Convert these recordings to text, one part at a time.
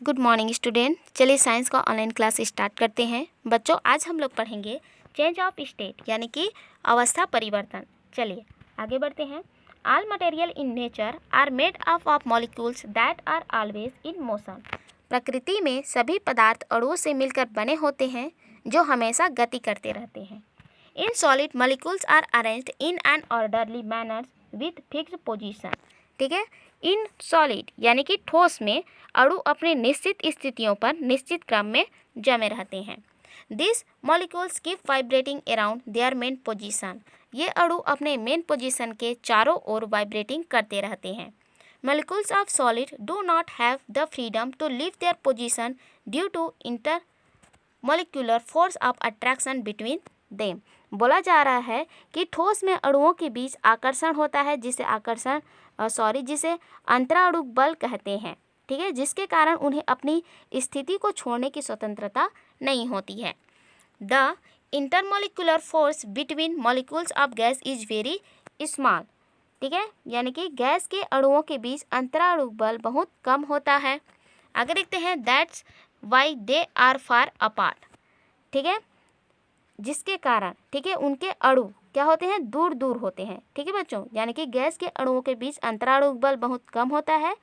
Good morning student. चलिए science का online class start करते हैं। बच्चों, आज हम लोग पढ़ेंगे चेंज ऑफ स्टेट यानी कि अवस्था परिवर्तन। चलिए आगे बढ़ते हैं। All material in nature are made up of molecules that are always in motion. प्रकृति में सभी पदार्थ अणुओं से मिलकर बने होते हैं जो हमेशा गति करते रहते हैं। In solid molecules are arranged in an orderly manner with fixed position. ठीक है, इन सॉलिड यानी कि ठोस में अणु अपने निश्चित स्थितियों पर निश्चित क्रम में जमे रहते हैं। This molecules keep vibrating around their main position. ये अणु अपने मेन पोजीशन के चारों ओर वाइब्रेटिंग करते रहते हैं। Molecules of solid do not have the freedom to leave their position due to intermolecular force of attraction between them. बोला जा रहा है कि ठोस में अणुओं के बीच आकर्षण होता है जिसे अंतराणु बल कहते हैं। ठीक है, जिसके कारण उन्हें अपनी स्थिति को छोड़ने की स्वतंत्रता नहीं होती है। The intermolecular force between molecules of gas is very small. ठीक है, यानी कि गैस के अणुओं के बीच अंतराणु बल बहुत कम होता है। आगे देखते हैं। That's why they are far apart. ठीक है, जिसके कारण ठीक है उनके अणु क्या होते हैं, दूर दूर होते हैं। ठीक है बच्चों, यानी कि गैस के अणुओं के बीच अंतराणु बल बहुत कम होता है,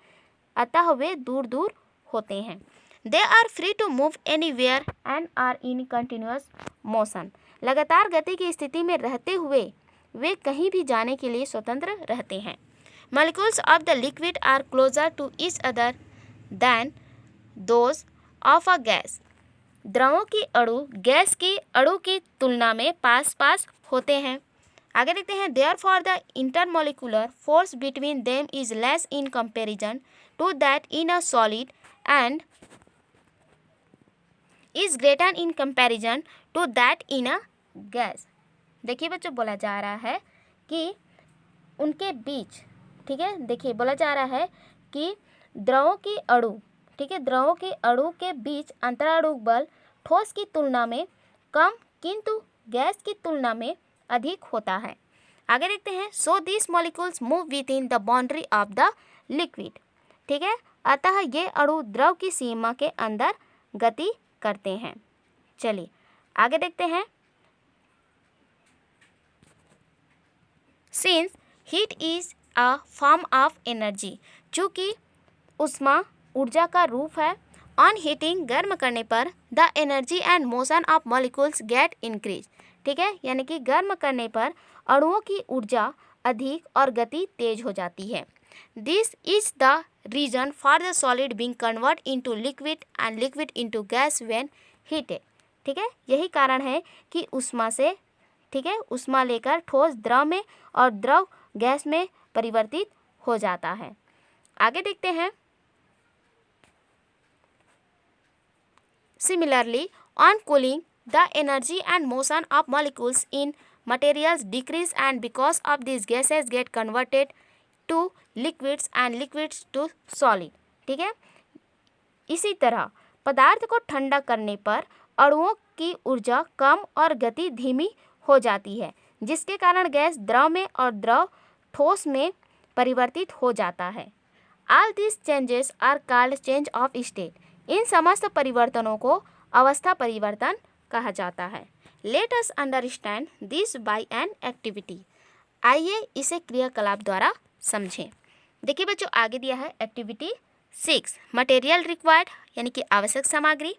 अतः वे दूर दूर होते हैं। They are free to move anywhere and are in continuous motion. लगातार गति की स्थिति में रहते हुए वे कहीं भी जाने के लिए स्वतंत्र रहते हैं। Molecules of the liquid are closer to each other than those of a gas. द्रवों की अणु गैस की अणु की तुलना में पास पास होते हैं। आगे देखते हैं। Therefore the intermolecular force between them is less in comparison to that in a solid and is greater in comparison to that in a gas. देखिए बच्चों, बोला जा रहा है कि उनके बीच ठीक है, देखिए बोला जा रहा है कि द्रवों की अणु ठीक है, द्रवों के अणु के बीच अंतराणु बल ठोस की तुलना में कम किंतु गैस की तुलना में अधिक होता है। आगे देखते हैं। So this molecules move with in the boundary of the liquid. ठीक है, अतः ये अणु द्रव की सीमा के अंदर गति करते हैं। चलिए आगे देखते हैं। Since heat is a form of energy, चूँकि ऊष्मा ऊर्जा का रूप है। ऑन हीटिंग, गर्म करने पर the energy and motion of molecules gate increase. ठीक है, यानी कि गर्म करने पर अणुओं की ऊर्जा अधिक और गति तेज हो जाती है। This is the reason for the solid being convert into liquid and liquid into gas when heated. ठीक है, यही कारण है कि ऊष्मा से ठीक है ऊष्मा लेकर ठोस द्रव में और द्रव गैस में परिवर्तित हो जाता है। आगे देखते हैं। Similarly, on cooling, the energy and motion of molecules in materials decrease, and because of these gases get converted to liquids and liquids to solid. ठीक है, इसी तरह पदार्थ को ठंडा करने पर अणुओं की ऊर्जा कम और गति धीमी हो जाती है, जिसके कारण गैस द्रव में और द्रव ठोस में परिवर्तित हो जाता है। All these changes are called change of state. इन समस्त परिवर्तनों को अवस्था परिवर्तन कहा जाता है। Let us understand this by an activity. आइए इसे क्रियाकलाप द्वारा समझें। देखिए बच्चों, आगे दिया है एक्टिविटी 6, मटेरियल रिक्वायर्ड यानी कि आवश्यक सामग्री।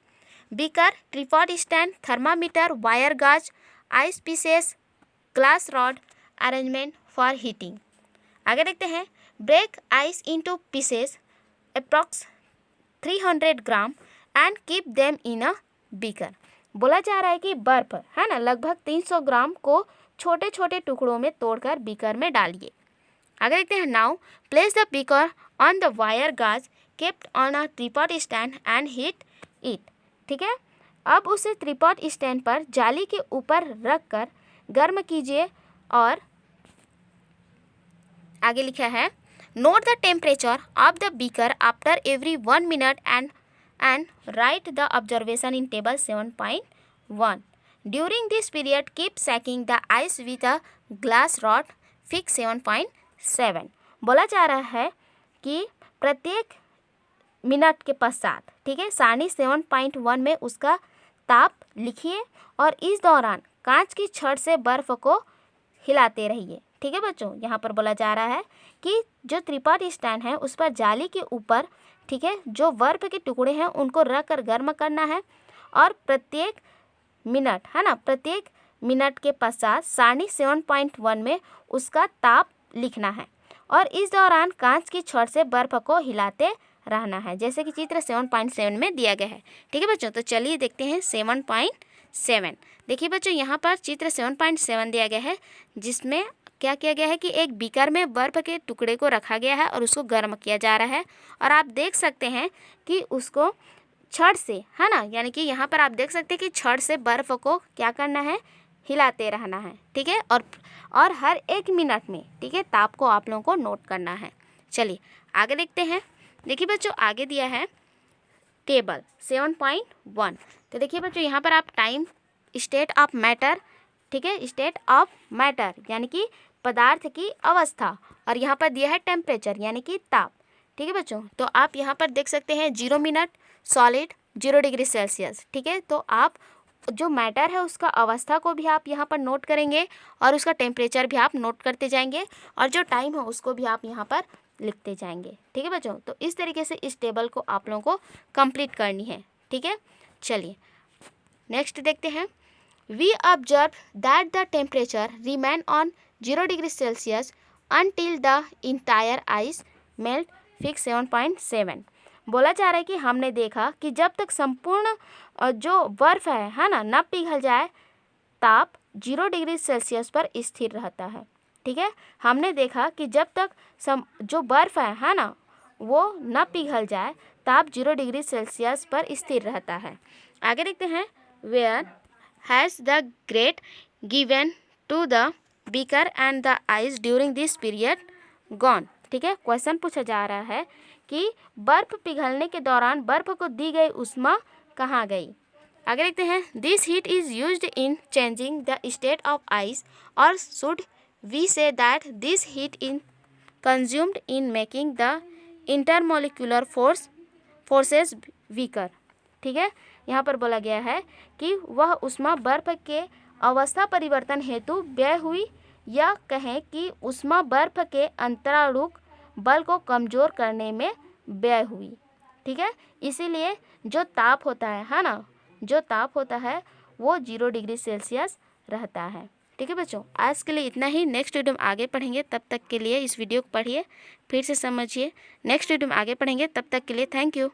Beaker, tripod stand, thermometer, wire gauze, ice pieces, glass rod, arrangement for heating. आगे देखते हैं। Break ice into pieces approx 300 gram and keep them in a beaker. बोला जा रहा है कि बर्फ है ना लगभग 300 ग्राम को छोटे छोटे टुकड़ों में तोड़कर बीकर में डालिए। आगे देखते हैं। Now place the beaker on the wire gauze kept on a tripod stand and heat it. ठीक है, अब उसे ट्रिपॉड स्टैंड पर जाली के ऊपर रख कर गर्म कीजिए। और आगे लिखा है। Note the temperature of the beaker after every 1 minute and write the observation in table 7.1. During this period, keep shaking the ice with a glass rod. Fix 7.7. बोला जा रहा है कि प्रत्येक मिनट के पश्चात, ठीक है, सारणी 7.1 में उसका ताप लिखिए और इस दौरान कांच की छड़ से बर्फ को हिलाते रहिए। ठीक है बच्चों, यहाँ पर बोला जा रहा है कि जो त्रिपाठ स्टैंड है उस पर जाली के ऊपर, ठीक है, जो बर्फ के टुकड़े हैं उनको रख कर गर्म करना है और प्रत्येक मिनट, है ना, प्रत्येक मिनट के पश्चात सारणी 7.1 में उसका ताप लिखना है और इस दौरान कांच की छड़ से बर्फ को हिलाते रहना है, जैसे कि चित्र 7.7 में दिया गया है। ठीक है बच्चों, तो चलिए देखते हैं 7.7। देखिए बच्चों, यहाँ पर चित्र 7.7 दिया गया है, जिसमें क्या किया गया है कि एक बीकर में बर्फ के टुकड़े को रखा गया है और उसको गर्म किया जा रहा है और आप देख सकते हैं कि उसको छड़ से, है ना, यानी कि यहाँ पर आप देख सकते हैं कि छड़ से बर्फ को क्या करना है, हिलाते रहना है। ठीक है, और हर एक मिनट में, ठीक है, ताप को आप लोगों को नोट करना है। चलिए आगे देखते हैं। देखिए बच्चों, आगे दिया है टेबल 7.1। तो देखिए बच्चों, यहाँ पर आप टाइम, स्टेट ऑफ मैटर, ठीक है, स्टेट ऑफ मैटर यानी कि पदार्थ की अवस्था, और यहाँ पर दिया है टेम्परेचर यानी कि ताप। ठीक है बच्चों, तो आप यहाँ पर देख सकते हैं 0 मिनट, सॉलिड 0 डिग्री सेल्सियस। ठीक है, तो आप जो मैटर है उसका अवस्था को भी आप यहाँ पर नोट करेंगे और उसका टेम्परेचर भी आप नोट करते जाएंगे और जो टाइम है उसको भी आप यहाँ पर लिखते जाएंगे। ठीक है बच्चों, तो इस तरीके से इस टेबल को आप लोगों को कंप्लीट करनी है। ठीक है, चलिए नेक्स्ट देखते हैं। We observe that the temperature remain on 0 degree Celsius until the entire ice melt. Fix 7.7 बोला जा रहा है कि हमने देखा कि जब तक संपूर्ण जो बर्फ़ है ना, न पिघल जाए, ताप 0 डिग्री सेल्सियस पर स्थिर रहता है। ठीक है, हमने देखा कि जब तक जो बर्फ़ है ना, वो न पिघल जाए, ताप 0 डिग्री सेल्सियस पर स्थिर रहता है। आगे देखते हैं। Where has the great given to the beaker and the ice during this period gone. ठीक है, क्वेश्चन पूछा जा रहा है कि बर्फ पिघलने के दौरान बर्फ को दी गई उष्मा कहाँ गई। आगे देखते हैं। This heat is used in changing the state of ice, और should we say that this heat in consumed in making the intermolecular forces weaker. ठीक है, यहाँ पर बोला गया है कि वह उष्मा बर्फ के अवस्था परिवर्तन हेतु व्यय हुई, या कहें कि उष्मा बर्फ के अंतरारूक बल को कमज़ोर करने में व्यय हुई। ठीक है, इसीलिए जो ताप होता है ना, जो ताप होता है वो 0 डिग्री सेल्सियस रहता है। ठीक है बच्चों, आज के लिए इतना ही। नेक्स्ट वीडियो में आगे पढ़ेंगे, तब तक के लिए इस वीडियो को पढ़िए, फिर से समझिए। नेक्स्ट वीडियो में आगे पढ़ेंगे, तब तक के लिए थैंक यू।